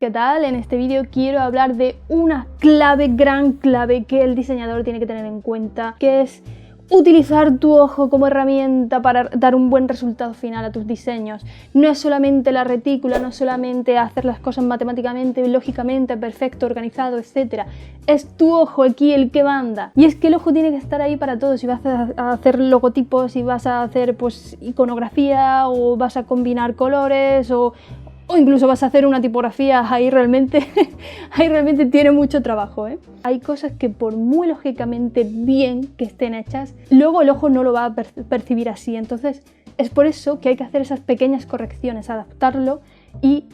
¿Qué tal? En este vídeo quiero hablar de una clave, gran clave que el diseñador tiene que tener en cuenta, que es utilizar tu ojo como herramienta para dar un buen resultado final a tus diseños. No es solamente la retícula, no es solamente hacer las cosas matemáticamente, lógicamente, perfecto, organizado, etc. Es tu ojo aquí el que manda. Y es que el ojo tiene que estar ahí para todo. Si vas a hacer logotipos, si vas a hacer pues iconografía, o vas a combinar colores, o incluso vas a hacer una tipografía, ahí realmente tiene mucho trabajo, ¿eh? Hay cosas que por muy lógicamente bien que estén hechas, luego el ojo no lo va a percibir así. Entonces es por eso que hay que hacer esas pequeñas correcciones, adaptarlo, y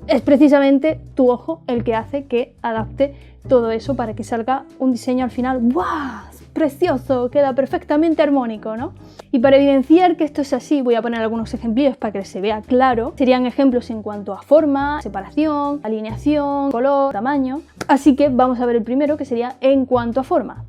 es precisamente tu ojo el que hace que adapte todo eso para que salga un diseño al final ¡guau! Precioso, queda perfectamente armónico, ¿no? Y para evidenciar que esto es así, voy a poner algunos ejemplillos para que se vea claro. Serían ejemplos en cuanto a forma, separación, alineación, color, tamaño. Así que vamos a ver el primero, que sería en cuanto a forma.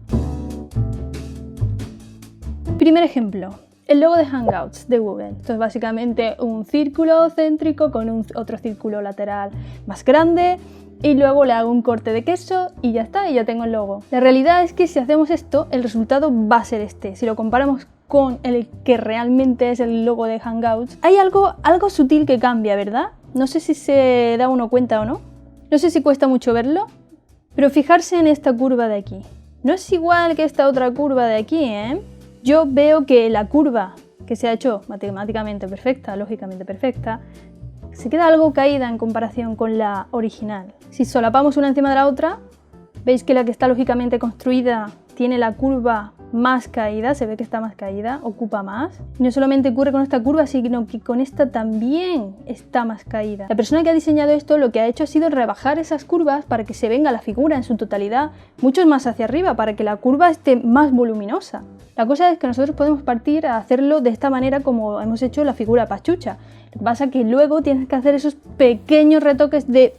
Primer ejemplo. El logo de Hangouts de Google. Esto es básicamente un círculo céntrico con otro círculo lateral más grande, y luego le hago un corte de queso y ya está, y ya tengo el logo. La realidad es que si hacemos esto, el resultado va a ser este. Si lo comparamos con el que realmente es el logo de Hangouts, hay algo sutil que cambia, ¿verdad? No sé si se da uno cuenta o no. No sé si cuesta mucho verlo, pero fijarse en esta curva de aquí. No es igual que esta otra curva de aquí, ¿eh? Yo veo que la curva que se ha hecho matemáticamente perfecta, lógicamente perfecta, se queda algo caída en comparación con la original. Si solapamos una encima de la otra, veis que la que está lógicamente construida tiene la curva más caída, se ve que está más caída, ocupa más. Y no solamente ocurre con esta curva, sino que con esta también está más caída. La persona que ha diseñado esto lo que ha hecho ha sido rebajar esas curvas para que se venga la figura en su totalidad mucho más hacia arriba, para que la curva esté más voluminosa. La cosa es que nosotros podemos partir a hacerlo de esta manera como hemos hecho la figura pachucha. Lo que pasa es que luego tienes que hacer esos pequeños retoques de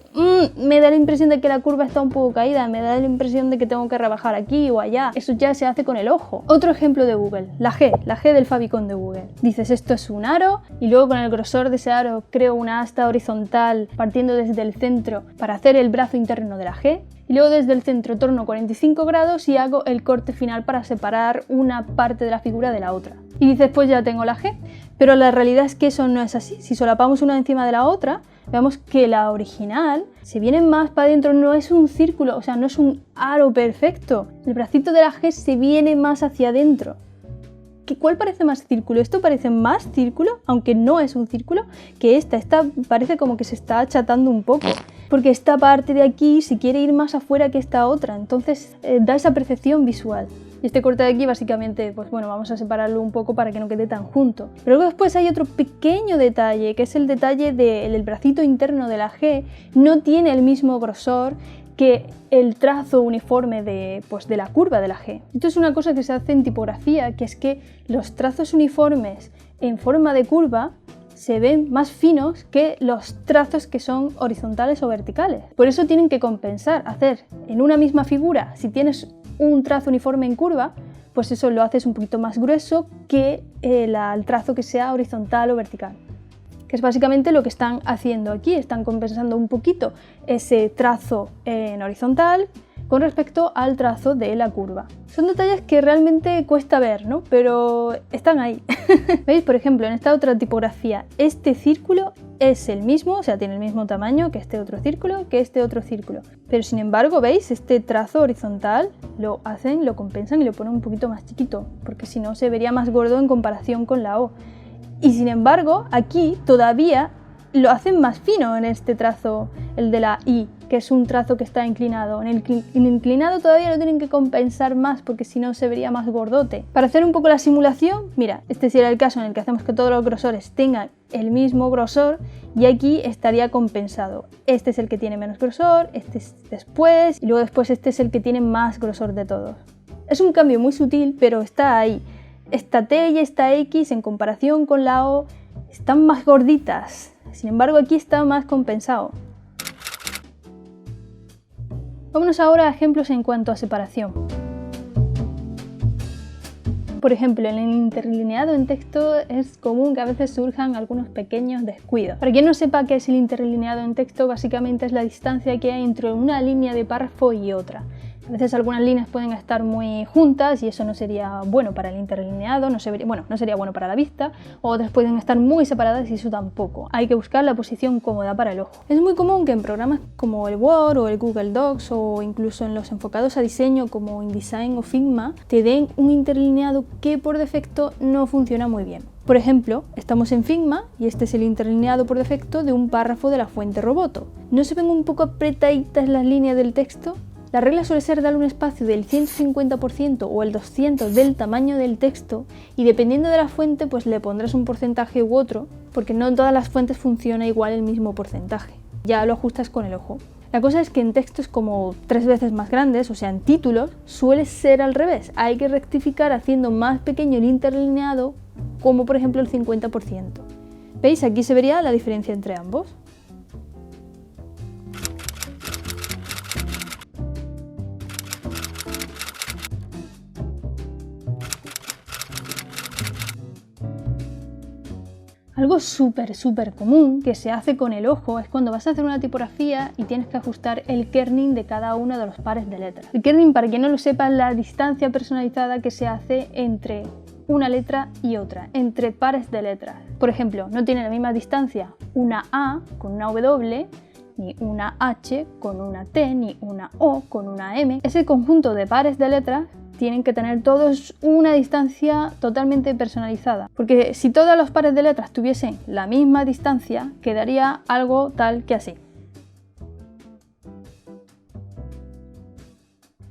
me da la impresión de que la curva está un poco caída, me da la impresión de que tengo que rebajar aquí o allá. Eso ya se hace con el ojo. Otro ejemplo de Google, la G del favicon de Google. Dices, esto es un aro, y luego con el grosor de ese aro creo una asta horizontal partiendo desde el centro para hacer el brazo interno de la G. Y luego desde el centro torno 45 grados y hago el corte final para separar una parte de la figura de la otra. Y dices, pues ya tengo la G. Pero la realidad es que eso no es así. Si solapamos una encima de la otra, vemos que la original se viene más para adentro, no es un círculo, o sea, no es un aro perfecto. El bracito de la G se viene más hacia adentro. ¿Cuál parece más círculo? Esto parece más círculo, aunque no es un círculo, que esta parece como que se está achatando un poco. Porque esta parte de aquí se quiere ir más afuera que esta otra, entonces da esa percepción visual. Y este corte de aquí básicamente, pues bueno, vamos a separarlo un poco para que no quede tan junto. Pero luego después hay otro pequeño detalle, que es el detalle del bracito interno de la G. No tiene el mismo grosor que el trazo uniforme de la curva de la G. Esto es una cosa que se hace en tipografía, que es que los trazos uniformes en forma de curva se ven más finos que los trazos que son horizontales o verticales. Por eso tienen que compensar, hacer en una misma figura, si tienes un trazo uniforme en curva, pues eso lo haces un poquito más grueso que el trazo que sea horizontal o vertical. Que es básicamente lo que están haciendo aquí, están compensando un poquito ese trazo en horizontal con respecto al trazo de la curva. Son detalles que realmente cuesta ver, ¿no? Pero están ahí. ¿Veis? Por ejemplo, en esta otra tipografía, este círculo es el mismo, o sea, tiene el mismo tamaño que este otro círculo, Pero sin embargo, ¿veis? Este trazo horizontal lo compensan y lo ponen un poquito más chiquito, porque si no se vería más gordo en comparación con la O. Y sin embargo, aquí todavía lo hacen más fino en este trazo, el de la I, que es un trazo que está inclinado. En el inclinado todavía lo tienen que compensar más, porque si no se vería más gordote. Para hacer un poco la simulación, mira, este sería el caso en el que hacemos que todos los grosores tengan el mismo grosor, y aquí estaría compensado. Este es el que tiene menos grosor, este es después, y luego después este es el que tiene más grosor de todos. Es un cambio muy sutil, pero está ahí. Esta T y esta X en comparación con la O están más gorditas, sin embargo aquí está más compensado. Vámonos ahora a ejemplos en cuanto a separación. Por ejemplo, en el interlineado en texto es común que a veces surjan algunos pequeños descuidos. Para quien no sepa qué es el interlineado en texto, básicamente es la distancia que hay entre una línea de párrafo y otra. A veces algunas líneas pueden estar muy juntas y eso no sería bueno para el interlineado, no sería bueno para la vista, o otras pueden estar muy separadas y eso tampoco. Hay que buscar la posición cómoda para el ojo. Es muy común que en programas como el Word o el Google Docs o incluso en los enfocados a diseño como InDesign o Figma te den un interlineado que por defecto no funciona muy bien. Por ejemplo, estamos en Figma y este es el interlineado por defecto de un párrafo de la fuente Roboto. ¿No se ven un poco apretaditas las líneas del texto? La regla suele ser darle un espacio del 150% o el 200% del tamaño del texto y dependiendo de la fuente pues le pondrás un porcentaje u otro porque no en todas las fuentes funciona igual el mismo porcentaje. Ya lo ajustas con el ojo. La cosa es que en textos como 3 veces más grandes, o sea en títulos, suele ser al revés. Hay que rectificar haciendo más pequeño el interlineado como por ejemplo el 50%. ¿Veis? Aquí se vería la diferencia entre ambos. Algo súper común que se hace con el ojo es cuando vas a hacer una tipografía y tienes que ajustar el kerning de cada uno de los pares de letras. El kerning, para quien no lo sepa, es la distancia personalizada que se hace entre una letra y otra, entre pares de letras. Por ejemplo, no tiene la misma distancia una A con una W, ni una H con una T, ni una O con una M. Ese conjunto de pares de letras tienen que tener todos una distancia totalmente personalizada, porque si todos los pares de letras tuviesen la misma distancia, quedaría algo tal que así.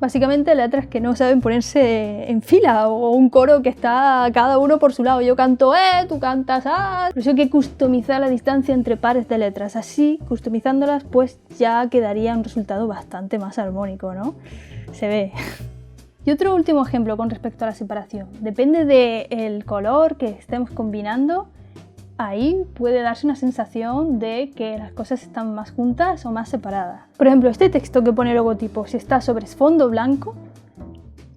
Básicamente letras que no saben ponerse en fila o un coro que está cada uno por su lado. Yo canto tú cantas Por eso hay que customizar la distancia entre pares de letras. Así, customizándolas, pues ya quedaría un resultado bastante más armónico, ¿no? Se ve. Y otro último ejemplo con respecto a la separación. Depende del color que estemos combinando, ahí puede darse una sensación de que las cosas están más juntas o más separadas. Por ejemplo, este texto que pone logotipo, si está sobre fondo blanco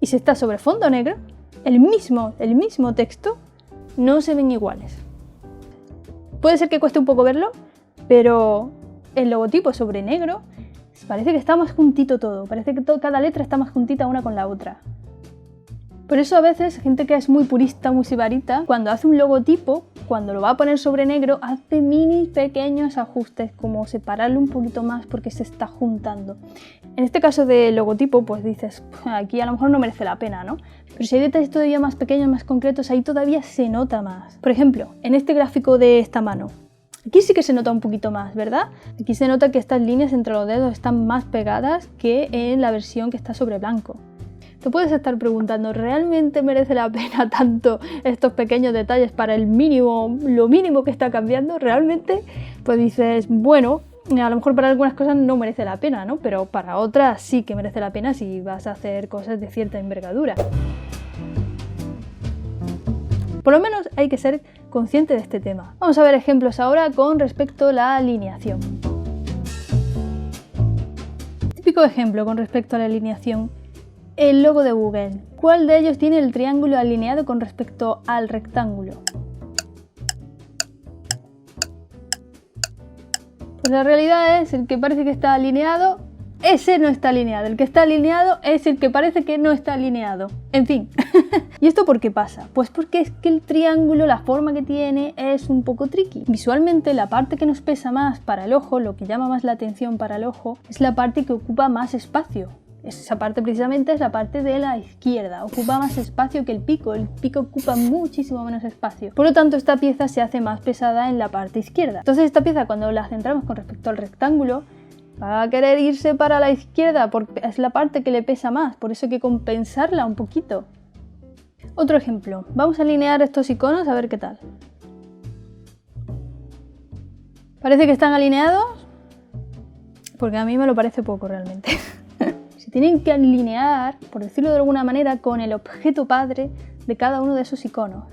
y si está sobre fondo negro, el mismo texto no se ven iguales. Puede ser que cueste un poco verlo, pero el logotipo sobre negro parece que está más juntito todo, parece que cada letra está más juntita una con la otra. Por eso a veces gente que es muy purista, muy sibarita, cuando hace un logotipo, cuando lo va a poner sobre negro, hace mini pequeños ajustes, como separarlo un poquito más porque se está juntando. En este caso de logotipo, pues dices, aquí a lo mejor no merece la pena, ¿no? Pero si hay detalles todavía más pequeños, más concretos, ahí todavía se nota más. Por ejemplo, en este gráfico de esta mano, aquí sí que se nota un poquito más, ¿verdad? Aquí se nota que estas líneas entre los dedos están más pegadas que en la versión que está sobre blanco. Te puedes estar preguntando, ¿realmente merece la pena tanto estos pequeños detalles para lo mínimo que está cambiando? ¿Realmente? Pues dices, bueno, a lo mejor para algunas cosas no merece la pena, ¿no? Pero para otras sí que merece la pena si vas a hacer cosas de cierta envergadura. Por lo menos hay que ser consciente de este tema. Vamos a ver ejemplos ahora con respecto a la alineación. Típico ejemplo con respecto a la alineación. El logo de Google. ¿Cuál de ellos tiene el triángulo alineado con respecto al rectángulo? Pues la realidad es el que parece que está alineado, ese no está alineado. El que está alineado es el que parece que no está alineado. En fin. ¿Y esto por qué pasa? Pues porque es que el triángulo, la forma que tiene, es un poco tricky. Visualmente, la parte que nos pesa más para el ojo, lo que llama más la atención para el ojo, es la parte que ocupa más espacio. Esa parte precisamente es la parte de la izquierda, ocupa más espacio que el pico ocupa muchísimo menos espacio. Por lo tanto, esta pieza se hace más pesada en la parte izquierda. Entonces esta pieza, cuando la centramos con respecto al rectángulo, va a querer irse para la izquierda porque es la parte que le pesa más, por eso hay que compensarla un poquito. Otro ejemplo, vamos a alinear estos iconos a ver qué tal. ¿Parece que están alineados? Porque a mí me lo parece poco realmente. Se tienen que alinear, por decirlo de alguna manera, con el objeto padre de cada uno de esos iconos,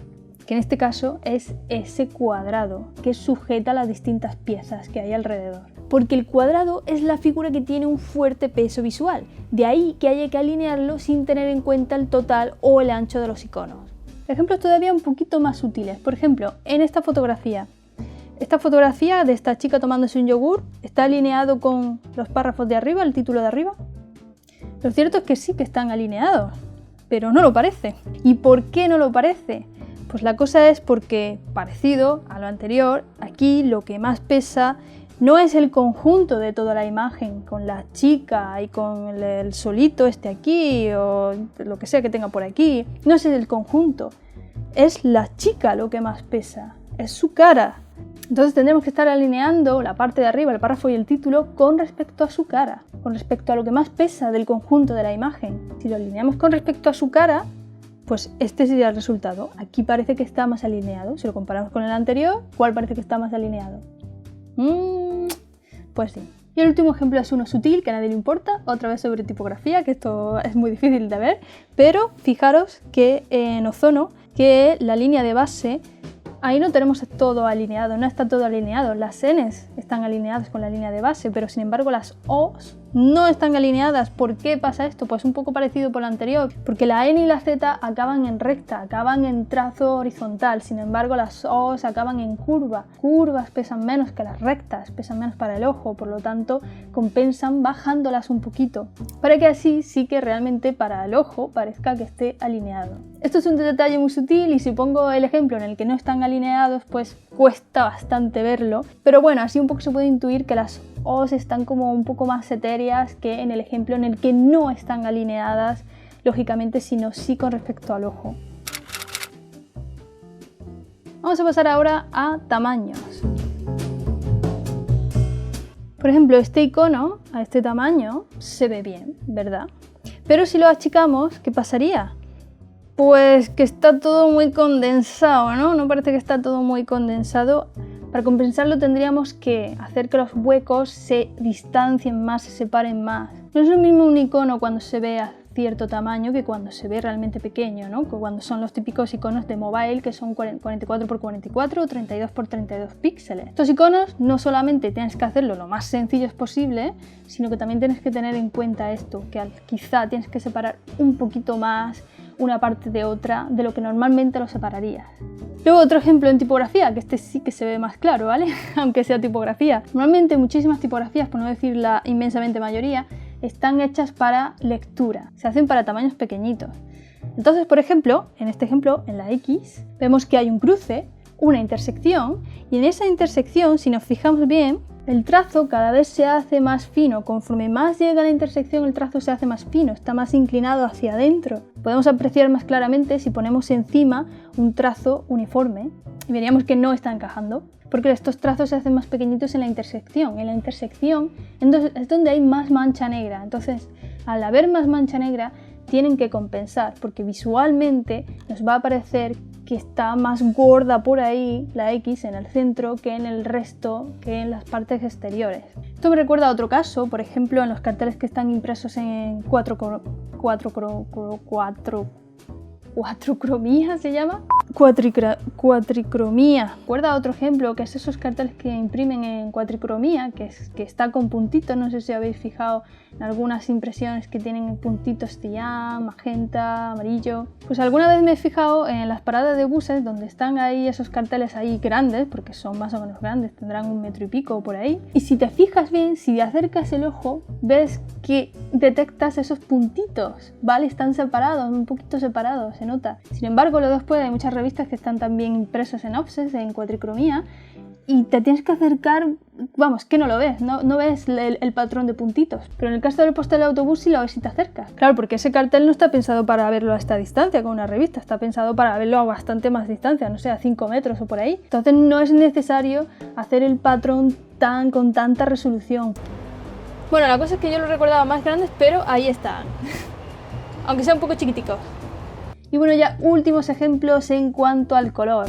que en este caso es ese cuadrado que sujeta las distintas piezas que hay alrededor. Porque el cuadrado es la figura que tiene un fuerte peso visual, de ahí que haya que alinearlo sin tener en cuenta el total o el ancho de los iconos. Ejemplos todavía un poquito más sutiles. Por ejemplo, en esta fotografía de esta chica tomándose un yogur está alineado con los párrafos de arriba, el título de arriba. Lo cierto es que sí que están alineados, pero no lo parece. ¿Y por qué no lo parece? Pues la cosa es porque, parecido a lo anterior, aquí lo que más pesa no es el conjunto de toda la imagen, con la chica y con el solito aquí o lo que sea que tenga por aquí. No es el conjunto, es la chica lo que más pesa, es su cara. Entonces tendremos que estar alineando la parte de arriba, el párrafo y el título con respecto a su cara, con respecto a lo que más pesa del conjunto de la imagen. Si lo alineamos con respecto a su cara, pues este sería el resultado. Aquí parece que está más alineado. Si lo comparamos con el anterior, ¿cuál parece que está más alineado? Pues sí. Y el último ejemplo es uno sutil, que a nadie le importa, otra vez sobre tipografía, que esto es muy difícil de ver, pero fijaros que en ozono, que la línea de base, ahí no tenemos todo alineado, no está todo alineado. Las N's están alineadas con la línea de base, pero sin embargo las O's no están alineadas. ¿Por qué pasa esto? Pues un poco parecido por lo anterior, porque la N y la Z acaban en recta, acaban en trazo horizontal, sin embargo las O's acaban en curva. Curvas pesan menos que las rectas, pesan menos para el ojo, por lo tanto compensan bajándolas un poquito, para que así sí que realmente para el ojo parezca que esté alineado. Esto es un detalle muy sutil y si pongo el ejemplo en el que no están alineados, pues cuesta bastante verlo, pero bueno, así un poco se puede intuir que las O's están como un poco más etéreas que en el ejemplo en el que no están alineadas, lógicamente, sino sí con respecto al ojo. Vamos a pasar ahora a tamaños. Por ejemplo, este icono a este tamaño se ve bien, ¿verdad? Pero si lo achicamos, ¿qué pasaría? Pues que está todo muy condensado, ¿no? No parece que está todo muy condensado. Para compensarlo tendríamos que hacer que los huecos se distancien más, se separen más. No es lo mismo un icono cuando se ve a cierto tamaño que cuando se ve realmente pequeño, ¿no? Cuando son los típicos iconos de mobile que son 44×44 o 32×32 píxeles. Estos iconos no solamente tienes que hacerlo lo más sencillos posible, sino que también tienes que tener en cuenta esto, que quizá tienes que separar un poquito más una parte de otra de lo que normalmente lo separarías. Luego otro ejemplo en tipografía, que este sí que se ve más claro, ¿vale? Aunque sea tipografía. Normalmente muchísimas tipografías, por no decir la inmensamente mayoría, están hechas para lectura, se hacen para tamaños pequeñitos. Entonces, por ejemplo, en este ejemplo, en la X, vemos que hay un cruce, una intersección, y en esa intersección, si nos fijamos bien, el trazo cada vez se hace más fino. Conforme más llega a la intersección, el trazo se hace más fino, está más inclinado hacia adentro. Podemos apreciar más claramente si ponemos encima un trazo uniforme y veríamos que no está encajando, porque estos trazos se hacen más pequeñitos en la intersección. En la intersección es donde hay más mancha negra. Entonces, al haber más mancha negra, tienen que compensar, porque visualmente nos va a parecer que está más gorda por ahí la X en el centro que en el resto, que en las partes exteriores. Esto me recuerda a otro caso, por ejemplo, en los carteles que están impresos en cuatricromía, se llama. Cuatricromía. Recuerda otro ejemplo, que es esos carteles que imprimen en cuatricromía, que está con puntitos. No sé si habéis fijado en algunas impresiones que tienen puntitos cian, magenta, amarillo. Pues alguna vez me he fijado en las paradas de buses donde están ahí esos carteles ahí grandes, porque son más o menos grandes, tendrán 1 metro y pico por ahí. Y si te fijas bien, si acercas el ojo, ves que detectas esos puntitos, ¿vale? Están separados, un poquito separados, se nota. Sin embargo, luego después hay muchas revistas que están también impresas en offset, en cuatricromía, y te tienes que acercar, vamos, que no lo ves, no ves el patrón de puntitos. Pero en el caso del postal de autobús sí lo ves si te acercas. Claro, porque ese cartel no está pensado para verlo a esta distancia con una revista, está pensado para verlo a bastante más distancia, no sé, a 5 metros o por ahí. Entonces no es necesario hacer el patrón con tanta resolución. Bueno, la cosa es que yo lo recordaba más grandes, pero ahí están, aunque sea un poco chiquiticos. Y bueno, ya últimos ejemplos en cuanto al color.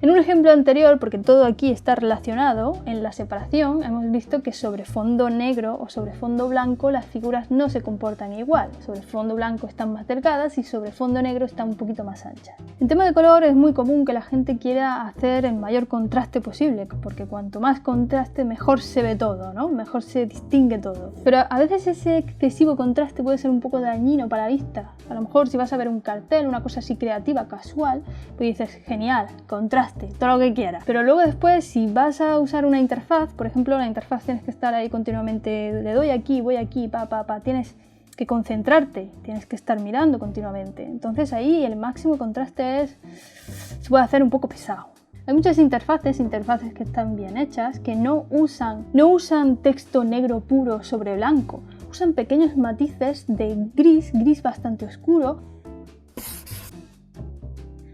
En En un ejemplo anterior, porque todo aquí está relacionado, en la separación hemos visto que sobre fondo negro o sobre fondo blanco las figuras no se comportan igual. Sobre fondo blanco están más delgadas y sobre fondo negro están un poquito más anchas. En tema de color es muy común que la gente quiera hacer el mayor contraste posible, porque cuanto más contraste mejor se ve todo, ¿no? Mejor se distingue todo. Pero a veces ese excesivo contraste puede ser un poco dañino para la vista. A lo mejor si vas a ver un cartel, una cosa así creativa, casual, pues dices, genial, contraste, todo lo que quieras. Pero luego después, si vas a usar una interfaz, por ejemplo, la interfaz tienes que estar ahí continuamente, le doy aquí, voy aquí, tienes que concentrarte, tienes que estar mirando continuamente. Entonces ahí el máximo contraste se puede hacer un poco pesado. Hay muchas interfaces que están bien hechas, que no usan texto negro puro sobre blanco, usan pequeños matices de gris bastante oscuro,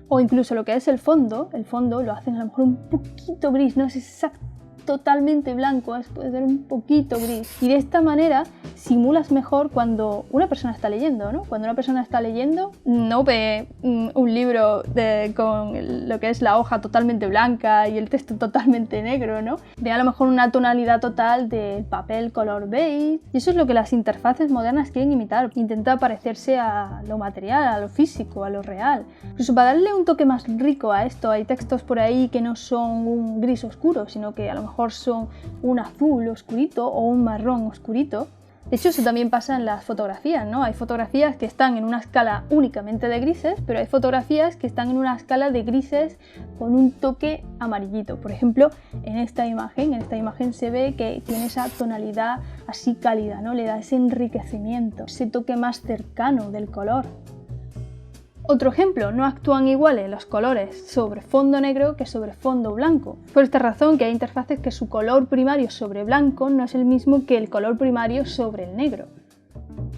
o incluso lo que es el fondo lo hacen a lo mejor un poquito gris, no es exacto totalmente blanco, puede ser un poquito gris. Y de esta manera simulas mejor cuando una persona está leyendo, ¿no? Cuando una persona está leyendo no ve un libro con lo que es la hoja totalmente blanca y el texto totalmente negro, ¿no? Ve a lo mejor una tonalidad total del papel color beige. Y eso es lo que las interfaces modernas quieren imitar. Intenta parecerse a lo material, a lo físico, a lo real. Incluso para darle un toque más rico a esto, hay textos por ahí que no son un gris oscuro, sino que a lo mejor son un azul oscurito o un marrón oscurito. De hecho, eso también pasa en las fotografías, ¿no? Hay fotografías que están en una escala únicamente de grises, pero hay fotografías que están en una escala de grises con un toque amarillito. Por ejemplo, en esta imagen se ve que tiene esa tonalidad así cálida, ¿no? Le da ese enriquecimiento, ese toque más cercano del color. Otro ejemplo, no actúan iguales los colores sobre fondo negro que sobre fondo blanco. Por esta razón que hay interfaces que su color primario sobre blanco no es el mismo que el color primario sobre el negro.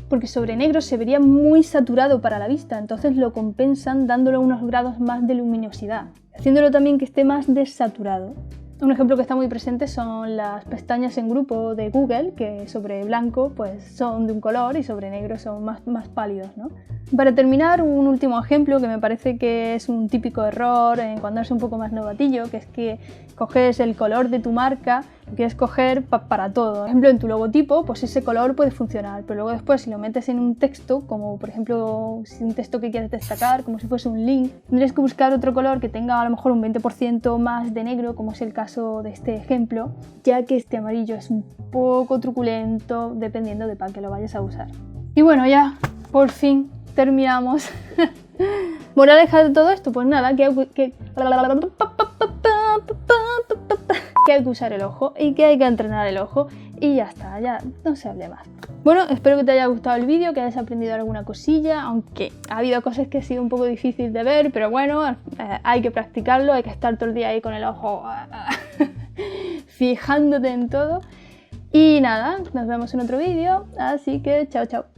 Porque sobre negro se vería muy saturado para la vista, entonces lo compensan dándole unos grados más de luminosidad, haciéndolo también que esté más desaturado. Un ejemplo que está muy presente son las pestañas en grupo de Google, que sobre blanco pues son de un color y sobre negro son más pálidos, ¿no? Para terminar, un último ejemplo que me parece que es un típico error cuando eres un poco más novatillo, que es que coges el color de tu marca, lo quieres coger para todo. Por ejemplo, en tu logotipo, pues ese color puede funcionar, pero luego después si lo metes en un texto, como por ejemplo si un texto que quieres destacar, como si fuese un link, tendrías que buscar otro color que tenga a lo mejor un 20% más de negro, como es el caso de este ejemplo, ya que este amarillo es un poco truculento dependiendo de para qué lo vayas a usar. Y bueno, ya por fin terminamos. Moraleja de todo esto, pues nada, que hay que usar el ojo y que hay que entrenar el ojo y ya está, ya no se hable más. Bueno, espero que te haya gustado el vídeo, que hayas aprendido alguna cosilla, aunque ha habido cosas que ha sido un poco difícil de ver, pero bueno, hay que practicarlo, hay que estar todo el día ahí con el ojo fijándote en todo. Y nada, nos vemos en otro vídeo, así que chao chao.